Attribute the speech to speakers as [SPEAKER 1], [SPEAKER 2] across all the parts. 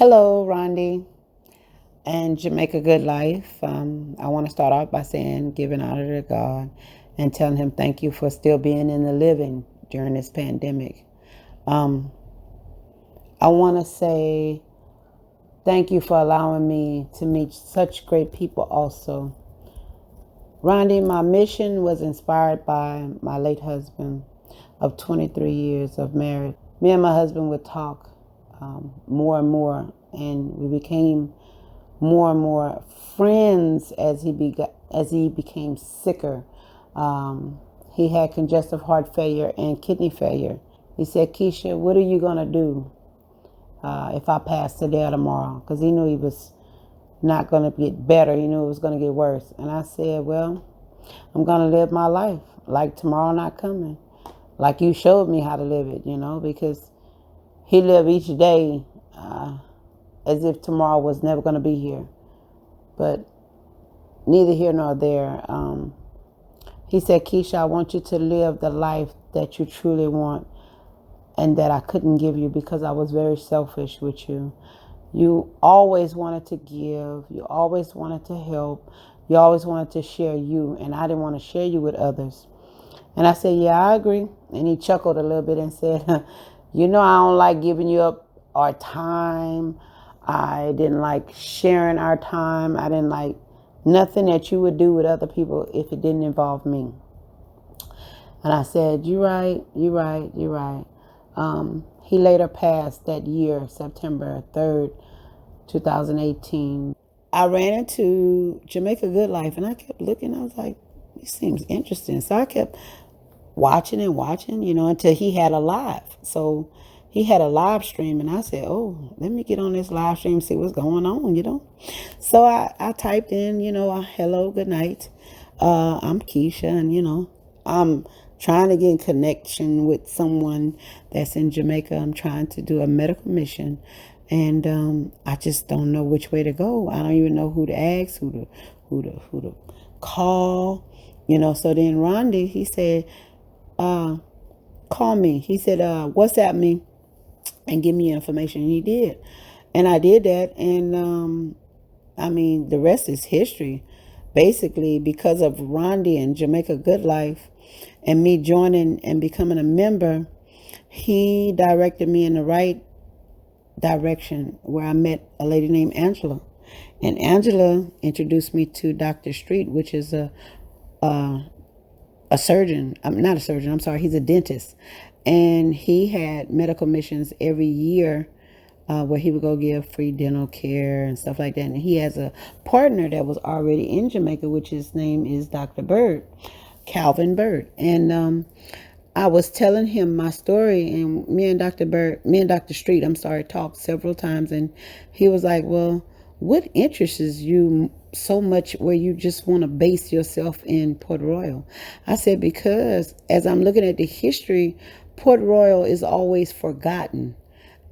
[SPEAKER 1] Hello, Rondi and Jamaica Good Life. I want to start off by saying, giving honor to God and telling Him thank you for still being in the living during this pandemic. Um, I want to say thank you for allowing me to meet such great people also. Rondi, my mission was inspired by my late husband of 23 years of marriage. Me and my husband would talk more and more, and we became more and more friends as he became sicker. He had congestive heart failure and kidney failure. He said, "Keesha, what are you gonna do if I pass today or tomorrow?" Because he knew he was not gonna get better. He knew it was gonna get worse. And I said, "Well, I'm gonna live my life like tomorrow not coming, like you showed me how to live it, because he lived each day as if tomorrow was never going to be here. But neither here nor there. He said, Keesha, I want you to live the life that you truly want and that I couldn't give you because I was very selfish with you. You always wanted to give. You always wanted to help. You always wanted to share you, and I didn't want to share you with others." And I said, "Yeah, I agree." And he chuckled a little bit and said, "You know, I don't like giving you up our time. I didn't like sharing our time. I didn't like nothing that you would do with other people if it didn't involve me." And I said, "You're right, you're right, you're right." He later passed that year, September 3rd, 2018. I ran into Jamaica Good Life, and I kept looking. I was like, "This seems interesting." So I kept watching and watching, until he had a live. So he had a live stream, and I said, "Oh, let me get on this live stream, see what's going on." So I typed in, hello, good night. I'm Keesha, and, I'm trying to get in connection with someone that's in Jamaica. I'm trying to do a medical mission, and I just don't know which way to go. I don't even know who to ask, who to call, So then Rondi, he said, call me. He said, WhatsApp me and give me your information. And he did. And I did that. And the rest is history. Basically, because of Rondi and Jamaica Good Life and me joining and becoming a member, he directed me in the right direction where I met a lady named Angela. And Angela introduced me to Dr. Street, which is a surgeon. I'm not a surgeon. I'm sorry. He's a dentist. And he had medical missions every year where he would go give free dental care and stuff like that. And he has a partner that was already in Jamaica, which his name is Dr. Byrd, Calvin Byrd. And I was telling him my story, and me and Dr. Street, talked several times. And he was like, "Well, what interests you so much where you just want to base yourself in Port Royal?" I said, "Because as I'm looking at the history, Port Royal is always forgotten.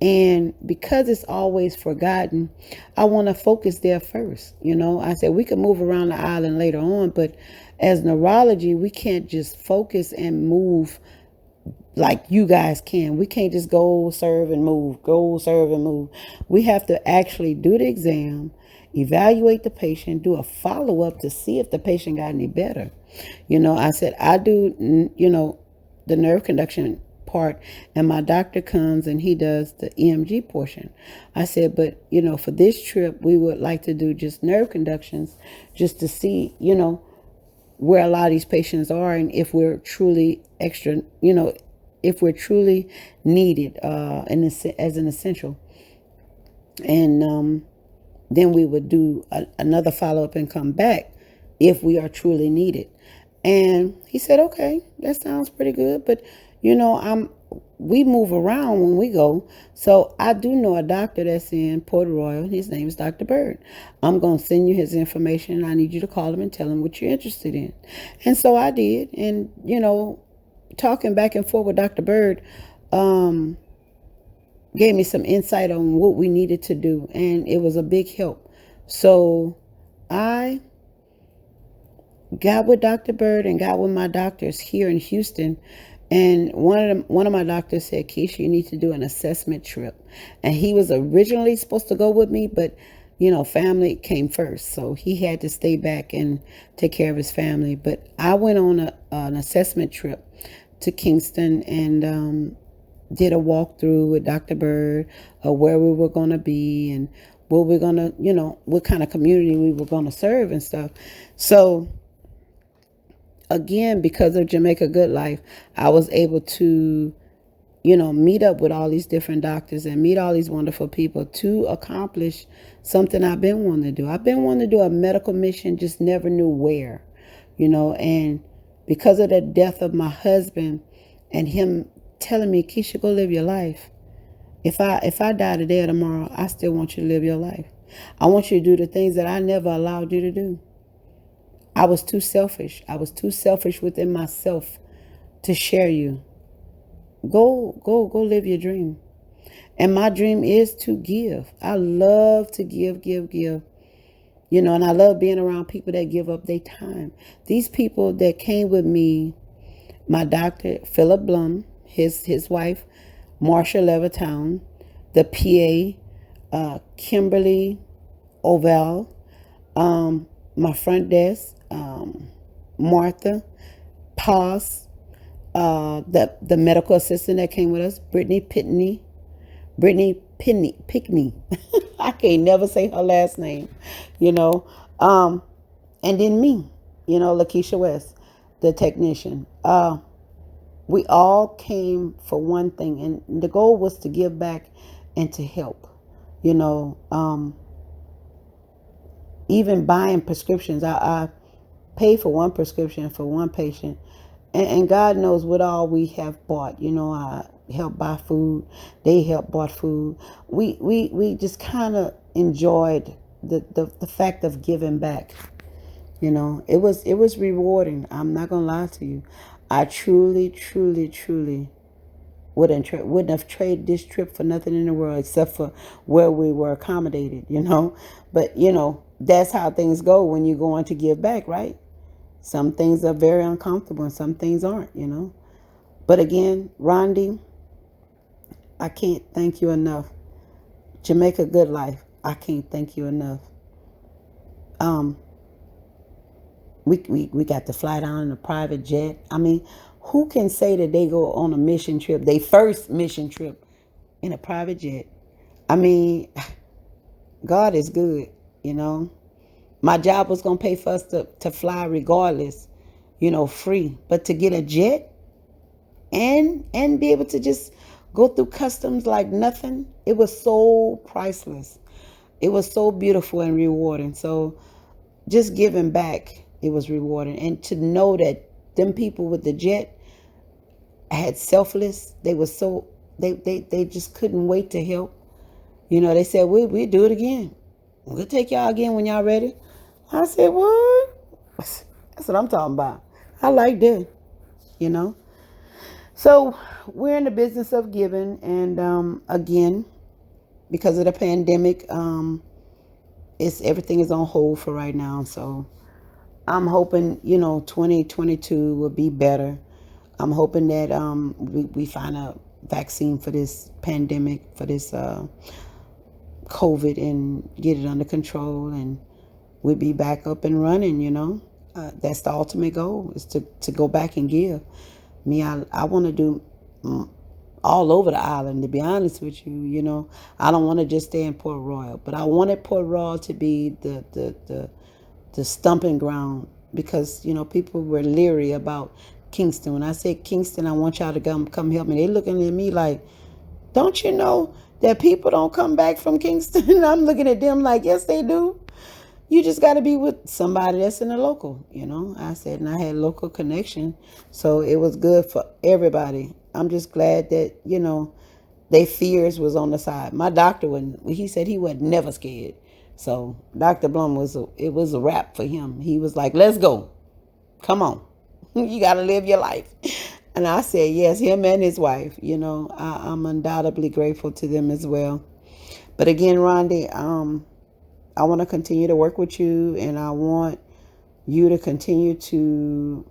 [SPEAKER 1] And because it's always forgotten, I want to focus there first. I said, we could move around the island later on, but as neurology, we can't just focus and move like you guys can. We can't just go serve and move, go serve and move. We have to actually do the exam, evaluate the patient, do a follow-up to see if the patient got any better." I said, I do, the nerve conduction part, and my doctor comes and he does the EMG portion. I said, but, for this trip, we would like to do just nerve conductions just to see, where a lot of these patients are and if we're truly extra, if we're truly needed as an essential. And then we would do another follow-up and come back if we are truly needed. And he said, "Okay, that sounds pretty good, but we move around when we go. So I do know a doctor that's in Port Royal. His name is Dr. Byrd. I'm going to send you his information. I need you to call him and tell him what you're interested in." And so I did. And, talking back and forth with Dr. Byrd gave me some insight on what we needed to do. And it was a big help. So I got with Dr. Byrd and got with my doctors here in Houston. And one of my doctors said, Keisha, you need to do an assessment trip. And he was originally supposed to go with me, but family came first. So he had to stay back and take care of his family. But I went on an assessment trip to Kingston and did a walkthrough with Dr. Byrd of where we were going to be and what we're going to, what kind of community we were going to serve and stuff. So again, because of Jamaica Good Life, I was able to, meet up with all these different doctors and meet all these wonderful people to accomplish something I've been wanting to do. I've been wanting to do a medical mission, just never knew where, and because of the death of my husband and him telling me, Keisha, go live your life. If I die today or tomorrow, I still want you to live your life. I want you to do the things that I never allowed you to do. I was too selfish. I was too selfish within myself to share you. Go live your dream. And my dream is to give. I love to give. And I love being around people that give up their time. These people that came with me, my doctor, Philip Blum, his wife, Marsha Leveltown, the PA, Kimberly Ovel, my front desk, Martha, Paz, the medical assistant that came with us, Brittany Penny. I can't never say her last name, and then me, Keesha West, the technician. We all came for one thing, and the goal was to give back and to help. Even buying prescriptions, I paid for one prescription for one patient, and God knows what all we have bought. I helped buy food, they helped bought food. We just kind of enjoyed the fact of giving back. It was rewarding. I'm not gonna lie to you. I truly wouldn't have traded this trip for nothing in the world except for where we were accommodated. But that's how things go when you're going to give back, right? Some things are very uncomfortable and some things aren't. But again, Rondi, I can't thank you enough. Jamaica Good Life, I can't thank you enough. We got to fly down in a private jet. I mean, who can say that they go on a mission trip, their first mission trip, in a private jet? I mean, God is good, My job was going to pay for us to fly regardless, free. But to get a jet and be able to just go through customs like nothing, it was so priceless. It was so beautiful and rewarding. So just giving back, it was rewarding. And to know that them people with the jet had selfless, they were so, they just couldn't wait to help. They said, we'll do it again. We'll take y'all again when y'all ready. I said, what? That's what I'm talking about. I like that, So we're in the business of giving. And again, because of the pandemic, everything is on hold for right now. So I'm hoping, 2022 will be better. I'm hoping that we find a vaccine for this pandemic, for this COVID, and get it under control, and we'll be back up and running. That's the ultimate goal, is to go back and give. I want to do all over the island, to be honest with you. I don't want to just stay in Port Royal, but I wanted Port Royal to be the stumping ground, because people were leery about Kingston. When I said, Kingston, I want y'all to come help me, they looking at me like, don't you know that people don't come back from Kingston? I'm looking at them like, yes, they do. You just got to be with somebody that's in the local, I said, and I had local connection. So it was good for everybody. I'm just glad that, their fears was on the side. My doctor, he said he was never scared. So Dr. Blum it was a wrap for him. He was like, let's go. Come on. You got to live your life. And I said, yes, him and his wife. I'm undoubtedly grateful to them as well. But again, Rondi, I want to continue to work with you, and I want you to continue to,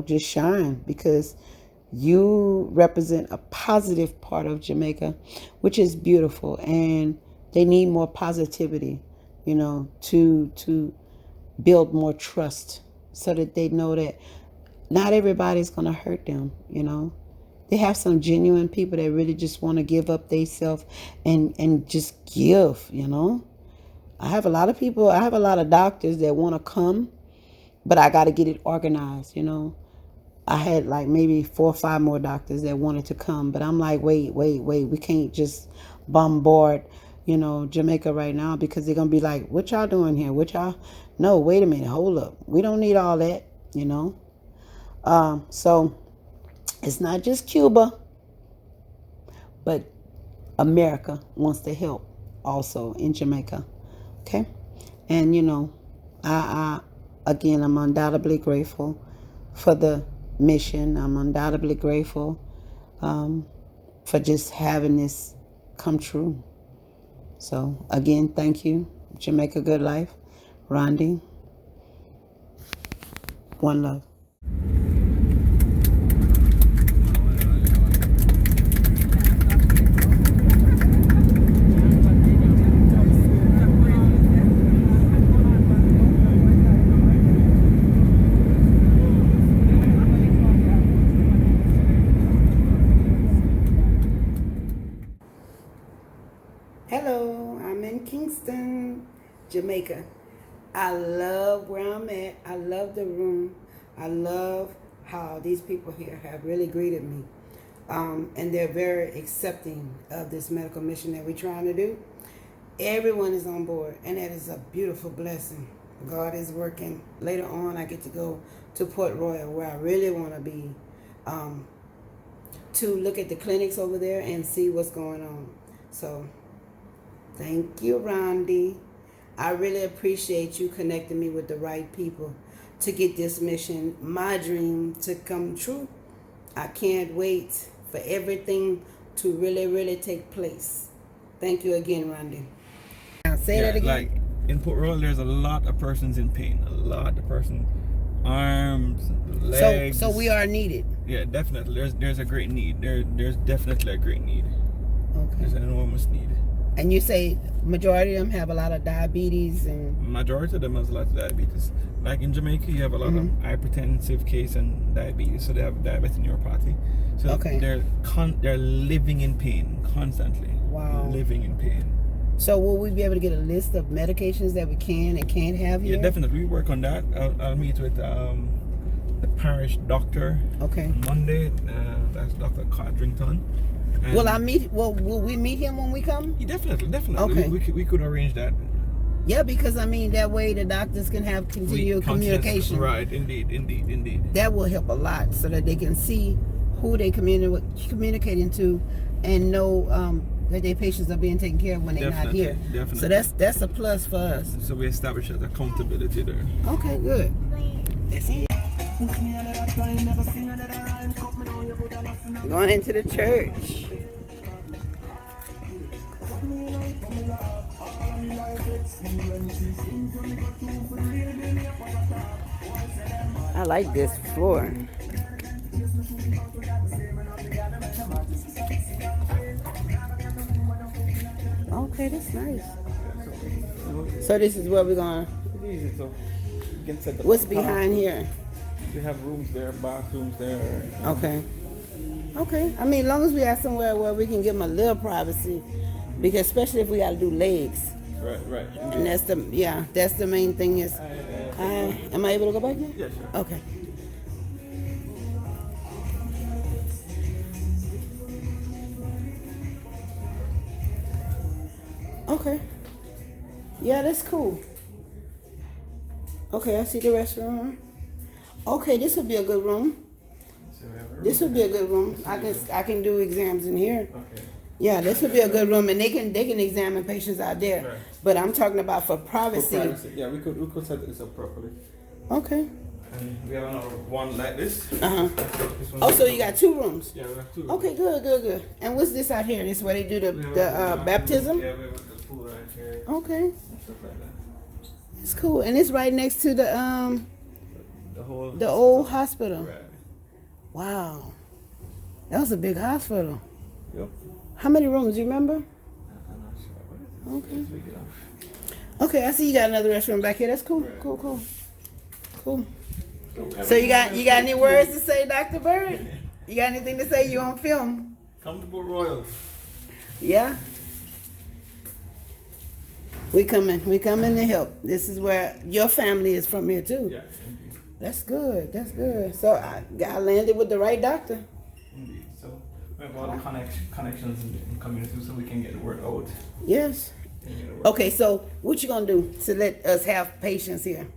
[SPEAKER 1] just shine, because You represent a positive part of Jamaica, which is beautiful, and they need more positivity, to build more trust so that they know that not everybody's going to hurt them. They have some genuine people that really just want to give up themselves and just give. I have a lot of doctors that want to come, but I got to get it organized. I had like maybe 4 or 5 more doctors that wanted to come, but I'm like, wait. We can't just bombard, Jamaica right now, because they're going to be like, what y'all doing here? No, wait a minute. Hold up. We don't need all that. So it's not just Cuba, but America wants to help also in Jamaica. Okay. And, I'm undoubtedly grateful for the mission. I'm undoubtedly grateful for just having this come true. So again, thank you, Jamaica Good Life. Rondi, one love. Hello, I'm in Kingston, Jamaica. I love where I'm at. I love the room. I love how these people here have really greeted me. And they're very accepting of this medical mission that we're trying to do. Everyone is on board, and that is a beautiful blessing. God is working. Later on, I get to go to Port Royal, where I really want to be, to look at the clinics over there and see what's going on. So thank you, Rondi. I really appreciate you connecting me with the right people to get this mission, my dream, to come true. I can't wait for everything to really, really take place. Thank you again, Rondi. Now say that again.
[SPEAKER 2] Like in Port Royal, there's a lot of persons in pain. A lot of persons, arms, legs.
[SPEAKER 1] So we are needed.
[SPEAKER 2] Yeah, definitely. There's a great need. There's definitely a great need.
[SPEAKER 1] Okay.
[SPEAKER 2] There's an enormous need.
[SPEAKER 1] And you say majority of them have a lot of diabetes and...
[SPEAKER 2] Majority of them has a lot of diabetes. Like in Jamaica, you have a lot of hypertensive case and diabetes, so they have diabetes neuropathy. So they're living in pain constantly.
[SPEAKER 1] Wow.
[SPEAKER 2] Living in pain.
[SPEAKER 1] So will we be able to get a list of medications that we can and can't have here?
[SPEAKER 2] Yeah, definitely. We work on that. I'll meet with the parish doctor.
[SPEAKER 1] Okay.
[SPEAKER 2] Monday. That's Dr. Codrington.
[SPEAKER 1] Will we meet him when we come?
[SPEAKER 2] Yeah, definitely.
[SPEAKER 1] Okay.
[SPEAKER 2] We could arrange that.
[SPEAKER 1] Yeah, because that way the doctors can have continual communication.
[SPEAKER 2] Right, indeed.
[SPEAKER 1] That will help a lot, so that they can see who they communicating to and know that their patients are being taken care of when they're not here.
[SPEAKER 2] Definitely.
[SPEAKER 1] So that's a plus for us.
[SPEAKER 2] So we establish that accountability there.
[SPEAKER 1] Okay, good. Going into the church. I like this floor. Okay, that's nice. So this is where we're going. What's behind here?
[SPEAKER 2] We have rooms there, bathrooms there.
[SPEAKER 1] Okay. I mean, as long as we have somewhere where we can give them a little privacy, because especially if we got to do legs.
[SPEAKER 2] Right.
[SPEAKER 1] And that's the main thing is. Am I able to go back there?
[SPEAKER 2] Yes, sure.
[SPEAKER 1] Okay. Okay. Yeah, that's cool. Okay, I see the restroom. Okay, this would be a good room. This would be a good room. I can do exams in here.
[SPEAKER 2] Okay.
[SPEAKER 1] Yeah, this would be a good room, and they can examine patients out there.
[SPEAKER 2] Right.
[SPEAKER 1] But I'm talking about for privacy.
[SPEAKER 2] Yeah, we could set this up properly.
[SPEAKER 1] Okay.
[SPEAKER 2] And we have another one like this.
[SPEAKER 1] Oh, so you got 2 rooms?
[SPEAKER 2] Yeah, we have 2 rooms.
[SPEAKER 1] Okay, good. And what's this out here? This is where they do the baptism?
[SPEAKER 2] Yeah, we have the pool right here.
[SPEAKER 1] Okay.
[SPEAKER 2] And stuff like that.
[SPEAKER 1] It's cool. And it's right next to the old hospital.
[SPEAKER 2] Right.
[SPEAKER 1] Wow. That was a big hospital.
[SPEAKER 2] Yep.
[SPEAKER 1] How many rooms, do you remember?
[SPEAKER 2] I'm not sure.
[SPEAKER 1] Okay. Okay, I see you got another restroom back here. That's cool. Cool. So you got any words to say, Dr. Byrd? You got anything to say? You on film?
[SPEAKER 2] Comfortable Royal.
[SPEAKER 1] Yeah. We coming to help. This is where your family is from here too.
[SPEAKER 2] Yeah.
[SPEAKER 1] That's good. So I landed with the right doctor.
[SPEAKER 2] Indeed. So we have all the connections in the community so we can get the word out.
[SPEAKER 1] Yes. Okay, so what you gonna do to let us have patients here?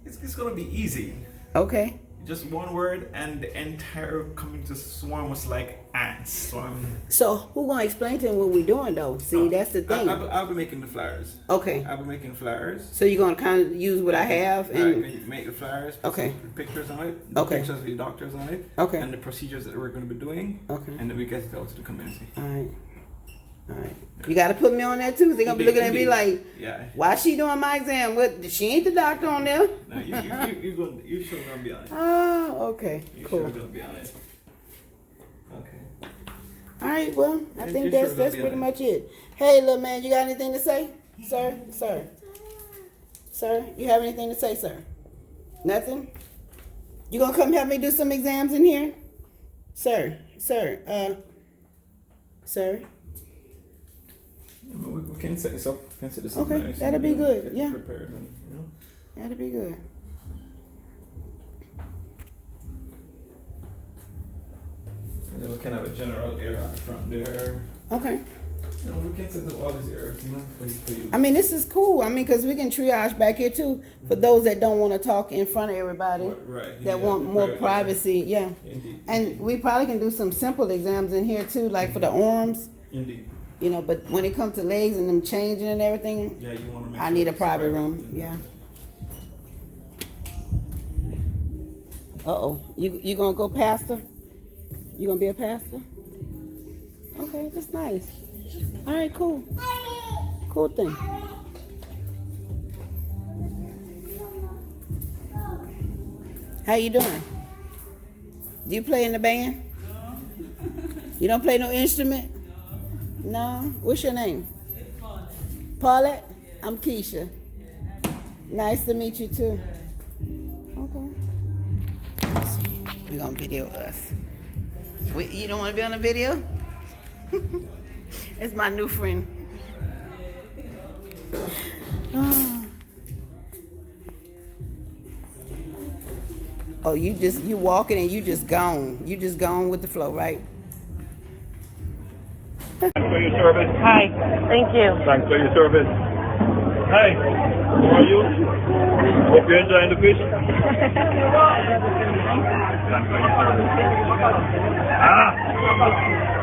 [SPEAKER 2] It's gonna be easy.
[SPEAKER 1] Okay.
[SPEAKER 2] Just one word, and the entire community swarm was like ants swarming.
[SPEAKER 1] So who gonna explain to them what we're doing though? See, that's the thing.
[SPEAKER 2] I'll be making the flyers.
[SPEAKER 1] Okay.
[SPEAKER 2] I'll be making flyers.
[SPEAKER 1] So you're gonna kind of use what I have and
[SPEAKER 2] make the flyers. Put
[SPEAKER 1] okay.
[SPEAKER 2] some pictures on it.
[SPEAKER 1] Okay.
[SPEAKER 2] Pictures of the doctors on it.
[SPEAKER 1] Okay.
[SPEAKER 2] And the procedures that we're going to be doing.
[SPEAKER 1] Okay.
[SPEAKER 2] And then we get it out to the community.
[SPEAKER 1] All right. You got to put me on there too. They're gonna be looking at me like,
[SPEAKER 2] yeah. Why
[SPEAKER 1] she doing my exam? What? She ain't the doctor on there.
[SPEAKER 2] No, you sure gonna be on it.
[SPEAKER 1] Oh, okay. Cool.
[SPEAKER 2] Sure gonna be on it. Okay.
[SPEAKER 1] All right. Well, I think that's pretty much it. Hey, little man, you got anything to say, sir? Sir, you have anything to say, sir? Nothing. You gonna come help me do some exams in here, sir? Sir.
[SPEAKER 2] We can set this up.
[SPEAKER 1] Okay, nice that'll be good. Yeah.
[SPEAKER 2] Prepared and,
[SPEAKER 1] That'll be good.
[SPEAKER 2] And then we can have a general area out front there.
[SPEAKER 1] Okay.
[SPEAKER 2] We can set up all these areas, for you.
[SPEAKER 1] I mean, this is cool. I mean, because we can triage back here too for those that don't want to talk in front of everybody.
[SPEAKER 2] Right.
[SPEAKER 1] That want more privacy. Yeah.
[SPEAKER 2] Indeed.
[SPEAKER 1] And we probably can do some simple exams in here too, like for the arms.
[SPEAKER 2] Indeed.
[SPEAKER 1] You know, but when it comes to legs and them changing and everything,
[SPEAKER 2] yeah, you want to make
[SPEAKER 1] I need a private room. Yeah. You gonna go pastor? You gonna be a pastor? Okay, that's nice. All right, cool. Cool thing. How you doing? Do you play in the band? You don't play no instrument? No? What's your name? Paulette? I'm Keesha. Nice to meet you too. Okay. We're gonna video us. You don't want to be on the video? It's my new friend. Oh, you walking and you just gone. You just gone with the flow, right?
[SPEAKER 3] Thanks for your service.
[SPEAKER 4] Hi, thank you.
[SPEAKER 3] Thanks for your service. Hi, how are you? Hope you're enjoying the fish. Thanks for your service.